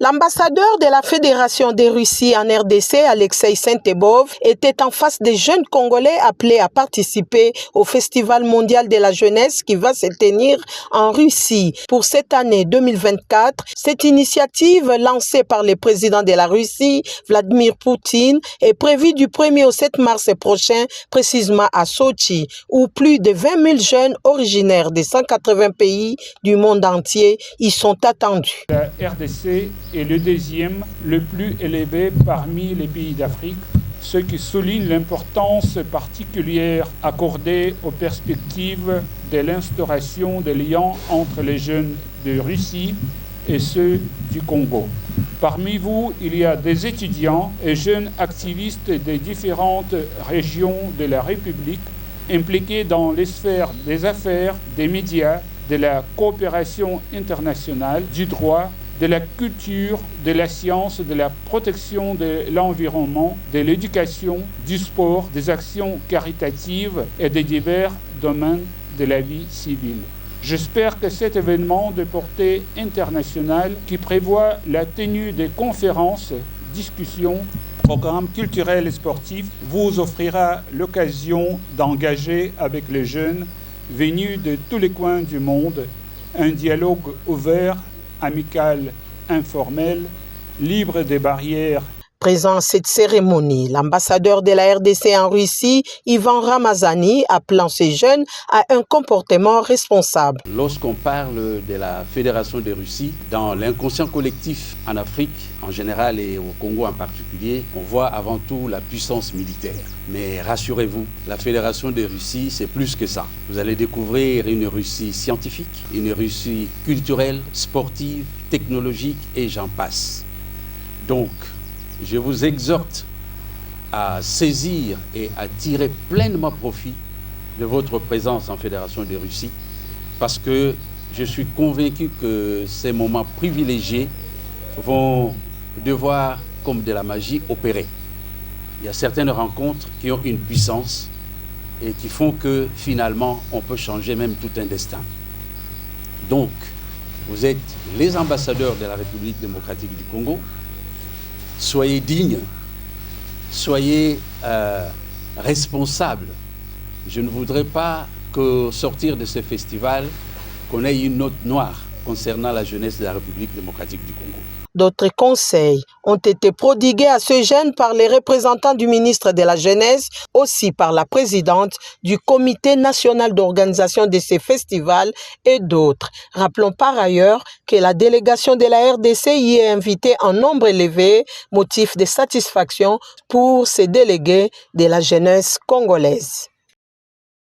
L'ambassadeur de la Fédération de Russie en RDC, Alexei Saint-Ebov, était en face des jeunes Congolais appelés à participer au Festival mondial de la jeunesse qui va se tenir en Russie. Pour cette année 2024, cette initiative lancée par le président de la Russie, Vladimir Poutine, est prévue du 1er au 7 mars prochain, précisément à Sochi, où plus de 20 000 jeunes originaires de 180 pays du monde entier y sont attendus. La RDC est le deuxième le plus élevé parmi les pays d'Afrique, ce qui souligne l'importance particulière accordée aux perspectives de l'instauration des liens entre les jeunes de Russie et ceux du Congo. Parmi vous, il y a des étudiants et jeunes activistes des différentes régions de la République impliqués dans les sphères des affaires, des médias, de la coopération internationale, du droit, de la culture, de la science, de la protection de l'environnement, de l'éducation, du sport, des actions caritatives et des divers domaines de la vie civile. J'espère que cet événement de portée internationale qui prévoit la tenue des conférences, discussions, programmes culturels et sportifs vous offrira l'occasion d'engager avec les jeunes venus de tous les coins du monde un dialogue ouvert, amical, informel, libre des barrières. Présent à cette cérémonie, l'ambassadeur de la RDC en Russie, Ivan Ramazani, appelant ces jeunes à un comportement responsable. Lorsqu'on parle de la Fédération de Russie, dans l'inconscient collectif en Afrique en général et au Congo en particulier, on voit avant tout la puissance militaire. Mais rassurez-vous, la Fédération de Russie, c'est plus que ça. Vous allez découvrir une Russie scientifique, une Russie culturelle, sportive, technologique et j'en passe. Donc, je vous exhorte à saisir et à tirer pleinement profit de votre présence en Fédération de Russie parce que je suis convaincu que ces moments privilégiés vont devoir, comme de la magie, opérer. Il y a certaines rencontres qui ont une puissance et qui font que finalement on peut changer même tout un destin. Donc, vous êtes les ambassadeurs de la République démocratique du Congo. Soyez dignes, soyez responsables. Je ne voudrais pas qu'au sortir de ce festival, qu'on ait une note noire concernant la jeunesse de la République démocratique du Congo. D'autres conseils ont été prodigués à ce jeune par les représentants du ministre de la Jeunesse, aussi par la présidente du Comité national d'organisation de ces festivals et d'autres. Rappelons par ailleurs que la délégation de la RDC y est invitée en nombre élevé, motif de satisfaction pour ces délégués de la jeunesse congolaise.